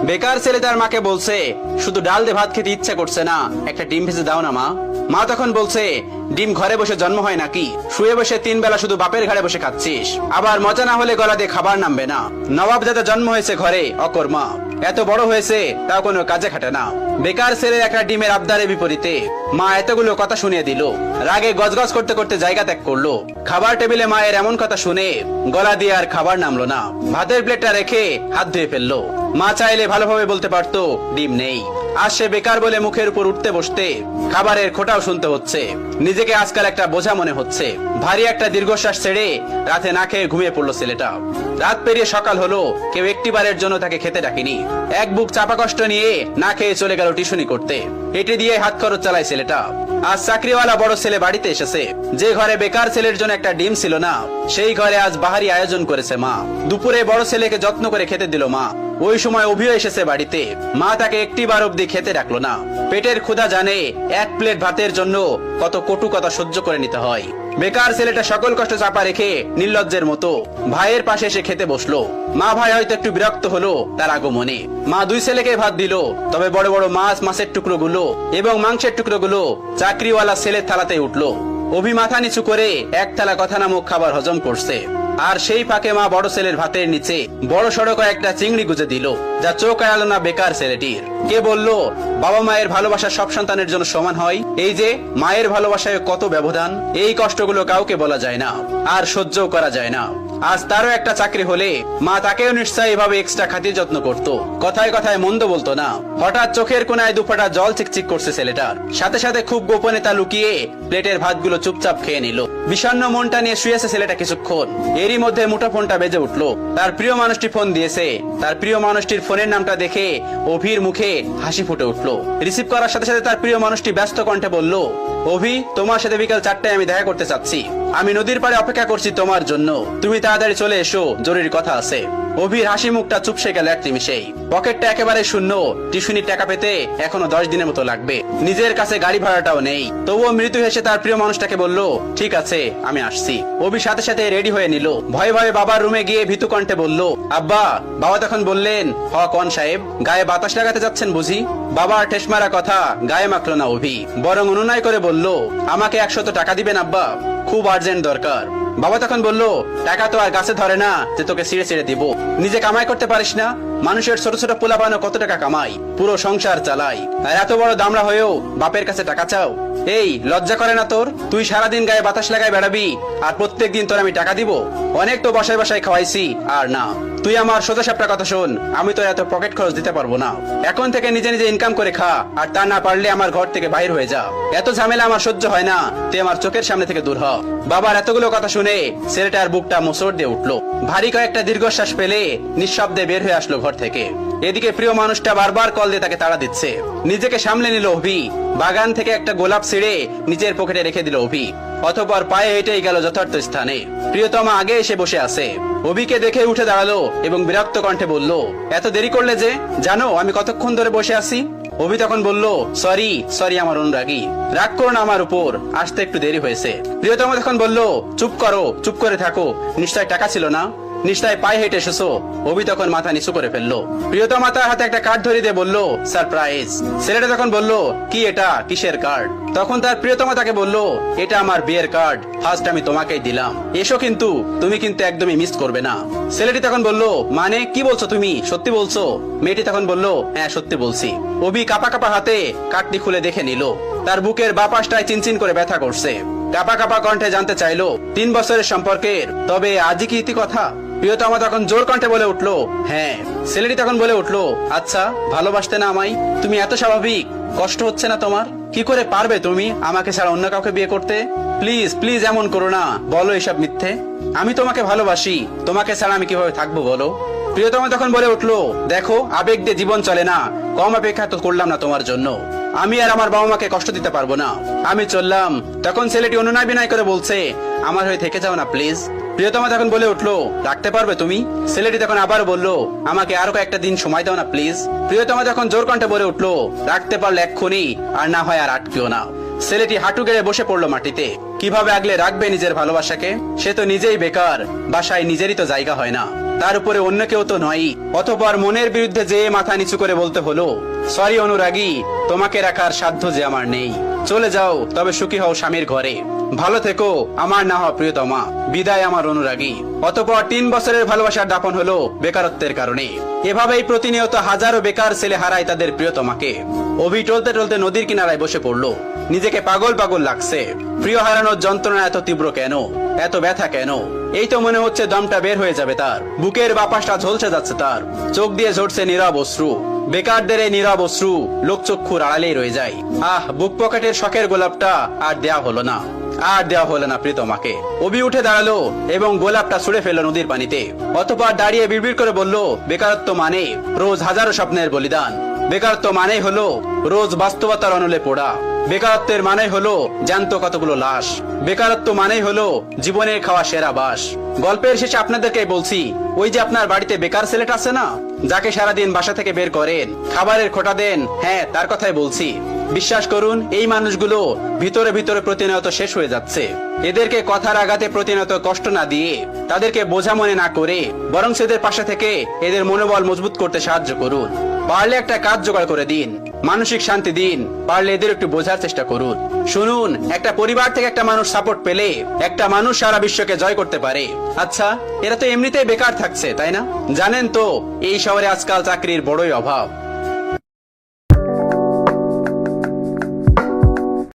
বেকার ছেলে তার মাকে বলছে, শুধু ডাল দিয়ে ভাত খেতে ইচ্ছা করছে না, একটা ডিম ভেজে দাও না মা। মা তখন বলছে, ডিম ঘরে বসে জন্ম হয় নাকি? শুয়ে বসে 3 বেলা শুধু বাপের ঘাড়ে বসে খাচ্ছিস, আবার মজা না হলে গলা দিয়ে খাবার নামবে না। নবাব দাদা জন্ম হয়েছে ঘরে, অকর্মা, এত বড় হয়েছে তাও কোনো কাজে খাটে না। বেকার ছেলের একটা ডিমের আবদারের বিপরীতে মা এতগুলো কথা শুনিয়ে দিল। রাগে গজগজ করতে করতে জায়গা ত্যাগ করলো। খাবার টেবিলে মায়ের এমন কথা শুনে গলা দিয়ে আর খাবার নামলো না। ভাতের প্লেটটা রেখে হাত ধুয়ে ফেললো। মা চাইলে ভালোভাবে বলতে পারতো ডিম নেই। আজ সে বেকার বলে মুখের উপর উঠতে বসতে খাবারের খোঁটাও শুনতে হচ্ছে। নিজেকে আজকাল একটা বোঝা মনে হচ্ছে। ভারী একটা দীর্ঘশ্বাস ছেড়ে রাতে না খেয়ে ঘুমিয়ে পড়লো ছেলেটা। রাত পেরিয়ে সকাল হলো, কেউ একটিবারের জন্য তাকে খেতে ডাকেনি। এক বুক চাপা কষ্ট নিয়ে না খেয়ে চলে গেল টিউশনি করতে। এটি দিয়ে হাত খরচ চালায় ছেলেটা। আজ চাকরিওয়ালা বড় ছেলে বাড়িতে এসেছে। যে ঘরে বেকার ছেলের জন্য একটা ডিম ছিল না, সেই ঘরে আজ বাহারি আয়োজন করেছে মা। দুপুরে বড় ছেলেকে যত্ন করে খেতে দিল মা। ওই সময় অভিও এসেছে বাড়িতে। মা তাকে একটিবার অব্দি খেতে ডাকলো না। পেটের ক্ষুধা জানে এক প্লেট ভাতের জন্য কত কটু কথা সহ্য করে নিতে হয়। বেকার ছেলেটা সকল কষ্ট চাপা রেখে নির্লজ্জের মতো ভাইয়ের পাশে এসে খেতে বসলো। মা ভাই হয়তো একটু বিরক্ত হলো তার আগমনে। মা দুই ছেলেকে ভাত দিল, তবে বড় বড় মাছের টুকরো গুলো এবং মাংসের টুকরো গুলো চাকরিওয়ালা ছেলের থালাতে উঠলো। অভি মাথা নিচু করে এক থালা কথা নামক খাবার হজম করছে। আর সেই ফাঁকে মা বড় ছেলের ভাতের নিচে বড় সড়ক একটা চিংড়ি গুজে দিল, যা চোখ এড়ালো না বেকার ছেলেটির। কে বলল বাবা মায়ের ভালোবাসা সব সন্তানের জন্য সমান হয়? এই যে মায়ের ভালোবাসায় কত ব্যবধান, এই কষ্টগুলো কাউকে বলা যায় না, আর সহ্যও করা যায় না। আজ তারও একটা চাকরি হলে মা তাকেও নিশ্চয়ই এভাবে এক্সট্রা খাতির যত্ন করত, কথায় কথায় মন্দ বলতো না। হঠাৎ চোখের কোনায় দুফোঁটা জল চিকচিক করছে ছেলেটার। সাথে সাথে খুব গোপনে তা লুকিয়ে প্লেটের ভাতগুলো চুপচাপ খেয়ে নিল। বিষণ্ণ মনটা নিয়ে শুয়েছে ছেলেটা কিছুক্ষণ। এরই মধ্যে মুঠোফোনটা বেজে উঠলো। তার প্রিয় মানুষটি ফোন দিয়েছে। তার প্রিয় মানুষটির ফোনের নামটা দেখে অভির মুখে হাসি ফুটে উঠলো। রিসিভ করার সাথে সাথে তার প্রিয় মানুষটি ব্যস্ত কণ্ঠে বলল, অভি, তোমার সাথে বিকাল 4টায় আমি দেখা করতে চাচ্ছি। আমি নদীর পাড়ে অপেক্ষা করছি তোমার জন্য। তুমি তাড়াতাড়ি চলে এসো, জরুরি কথা আছে। অভির হাসি মুখটা চুপসে গেল এক নিমিষেই। পকেটটা একেবারে শূন্য। টিউশনির টাকা পেতে এখনো 10 দিনের মতো লাগবে। নিজের কাছে গাড়ি ভাড়াটাও নেই। তবুও মৃত্যু হেসে তার প্রিয় মানুষটাকে বলল, ঠিক আছে, আমি আসছি। অভি সাথে সাথে রেডি হয়ে নিল। ভয়ে ভয়ে বাবার রুমে গিয়ে ভীতু কণ্ঠে বলল, আব্বা। বাবা তখন বললেন, হ কোন সাহেব, গায়ে বাতাস লাগাতে যাচ্ছেন বুঝি? বাবার ঠেস মারা কথা গায়ে মাখলো না অভি, বরং অনুনয় করে বলল, আমাকে 100 টাকা দিবেন আব্বা, খুব আর্জেন্ট দরকার। বাবা তখন বলল, টাকা তো আর গাছে ধরে না যে তোকে ছিঁড়ে ছিঁড়ে দিব। নিজে কামাই করতে পারিস না? মানুষের ছোট ছোট পোলা বানো কত টাকা কামাই, পুরো সংসার চালাই, আর এত বড় দামড়া হয়েও বাপের কাছে টাকা চাও? এই লজ্জা করে না তোর? তুই সারাদিন গায়ে বাতাস লাগায় বেড়াবি, আর প্রত্যেক দিন তোর আমি টাকা দিব? অনেক তো বাসায় বাসায় খাওয়াইছি, আর না। তুই আমার সোজা সাপটা কথা শোন, আমি তো এত পকেট খরচ দিতে পারবো না। এখন থেকে নিজে নিজে ইনকাম করে খা, আর তা না পারলে আমার ঘর থেকে বাইর হয়ে যা। এত ঝামেলা আমার সহ্য হয় না, তুই আমার চোখের সামনে থেকে দূর হ। বাবার এতগুলো কথা শুনে ছেলেটার বুকটা মোচড় দিয়ে উঠলো। ভারী কয়েকটা দীর্ঘশ্বাস পেলে নিঃশব্দে বের হয়ে আসলো ঘর থেকে। এদিকে প্রিয় মানুষটা বারবার কল দিয়ে তাকে তাড়া দিচ্ছে। নিজেকে সামলে নিল অভি। বাগান থেকে একটা গোলাপ ছিঁড়ে নিজের পকেটে রেখে দিল অভি। অতঃপর পায়ে হেঁটেই গেল যথার্থ স্থানে। প্রিয়তমা আগে এসে বসে আছে। অভিকে দেখে উঠে দাঁড়ালো এবং বিরক্ত কণ্ঠে বলল, এত দেরি করলে যে? জানো আমি কতক্ষণ ধরে বসে আছি? অভি তখন বলল, সরি আমার অনুরাগী, রাগ করো না আমার উপর, আসতে একটু দেরি হয়েছে। প্রিয়তমা তখন বলল, চুপ করো, চুপ করে থাকো, নিশ্চয় টাকা ছিল না? নিশ্চয় পায়ে হেঁটে এসেছো? অভি তখন মাথা নিচু করে ফেললো। প্রিয়তমা তার হাতে একটা কার্ড ধরিয়ে দিয়ে বলল, সারপ্রাইজ। ছেলেটা তখন বলল, কি এটা, কিসের কার্ড? তখন তার প্রিয়তমা তাকে বলল, এটা আমার বিয়ের কার্ড, ফার্স্ট আমি তোমাকেই দিলাম, এসো, কিন্তু তুমি কিন্তু একদমই মিস করবে না। ছেলেটি তখন বলল, মানে কি বলছো তুমি, সত্যি বলছো? মেয়েটি তখন বলল, হ্যাঁ সত্যি বলছি। অভি কাপা কাপা হাতে কার্ডটি খুলে দেখে নিল। তার বুকের বাঁ পাশটায় চিনচিন করে ব্যথা করছে। কাপা কাপা কণ্ঠে জানতে চাইলো, 3 বছরের সম্পর্কের, তবে আজই কি ইতি কথা? প্রিয়তমা তখন জোর কণ্ঠে বলে উঠলো, হ্যাঁ। ছেলেটি তখন বলে উঠলো, আচ্ছা, ভালোবাসতে না আমায়? তুমি এত স্বাভাবিক, কষ্ট হচ্ছে না তোমার? কি করে পারবে তুমি আমাকে ছাড়া অন্য কাউকে বিয়ে করতে? প্লিজ প্লিজ এমন করো না, বলো এসব মিথ্যে। আমি তোমাকে ভালোবাসি, তোমাকে ছাড়া আমি কিভাবে থাকবো বলো? প্রিয়তমা তখন বলে উঠলো, দেখো, আবেগ দিয়ে জীবন চলে না, কম অপেক্ষা তো করলাম না তোমার জন্য। আমি আর আমার বাবা মাকে কষ্ট দিতে পারবো না, আমি চললাম। তখন ছেলেটি অনুনয় বিনয় করে বলছে, আমার হয়ে থেকে যাও না প্লিজ। প্রিয়তমা তখন বলে উঠলো, রাখতে পারবে তুমি? ছেলেটি তখন আবার বলল, আমাকে আরো কয়েকটা দিন সময় দাও না প্লিজ। প্রিয়তমা তখন জোর কণ্ঠে বলে উঠলো, রাখতে পারলে এক্ষুনি, আর না হয় আর আটকেও না। ছেলেটি হাঁটু গেড়ে বসে পড়লো মাটিতে। কিভাবে আগলে রাখবে নিজের ভালোবাসাকে? সে তো নিজেই বেকার, বাসায় নিজেরই তো জায়গা হয় না। তার উপরে অন্য কেউ তো নয়। অতঃপর মনের বিরুদ্ধে যে মাথা নিচু করে বলতে হলো, সরি অনুরাগী, তোমাকে রাখার সাধ্য যে আমার নেই। চলে যাও, তবে সুখী হও স্বামীর ঘরে। ভালো থেকো আমার না হওয়া প্রিয়তমা। বিদায় আমার অনুরাগী। অতঃপর 3 বছরের ভালোবাসার দাপন হলো বেকারত্বের কারণে। এভাবেই প্রতিনিয়ত হাজারো বেকার ছেলে হারায় তাদের প্রিয়তমাকে। অভি টলতে টলতে নদীর কিনারায় বসে পড়লো। নিজেকে পাগল পাগল লাগছে। প্রিয় হারানোর যন্ত্রণা এত তীব্র কেন, এত ব্যথা কেন? এই তো মনে হচ্ছে দমটা বের হয়ে যাবে তার। বুকের বাপাসটা ঝলসে যাচ্ছে তার। চোখ দিয়ে ঝরছে নীরব অশ্রু। বেকারদের এই নীরব অশ্রু লোকচক্ষুর আড়ালেই রয়ে যায়। বুক পকেটের শখের গোলাপটা আর দেয়া হলো না, আর দেওয়া হলো না প্রিয়তমাকে। অভি উঠে দাঁড়ালো এবং গোলাপটা ছুঁড়ে ফেললো নদীর পানিতে। অতঃপর দাঁড়িয়ে বিড়বিড় করে বলল, বেকারত্ব মানে রোজ হাজারো স্বপ্নের বলিদান। বেকারত্ব মানে হলো রোজ বাস্তবতার অনলে পোড়া। বেকারত্বের মানে হলো জ্যান্ত কতগুলো লাশ। বেকারত্ব মানে হলো জীবনের খাওয়া সেরা বাস। গল্পের শেষে আপনাদেরকে বলছি, ওই যে আপনার বাড়িতে বেকার ছেলেটা আছে না, যাকে সারাদিন বাসা থেকে বের করেন, খাবারের খোঁটা দেন, হ্যাঁ তার কথাই বলছি। বিশ্বাস করুন, এই মানুষগুলো ভিতরে ভিতরে প্রতিনিয়ত শেষ হয়ে যাচ্ছে। এদেরকে কথার আঘাতে প্রতিনিয়ত কষ্ট না দিয়ে, তাদেরকে বোঝা মনে না করে, বরং এদের পাশে থেকে এদের মনোবল মজবুত করতে সাহায্য করুন। পারলে একটা কাজ জোগাড় করে দিন, মানসিক শান্তি দিন। পারলে এদের একটু বোঝার চেষ্টা করুন। শুনুন, একটা পরিবার থেকে একটা মানুষ সাপোর্ট পেলে একটা মানুষ সারা বিশ্বকে জয় করতে পারে। আচ্ছা, এরা তো এমনিতেই বেকার থাকছে, তাই না? জানেন তো এই শহরে আজকাল চাকরির বড়ই অভাব।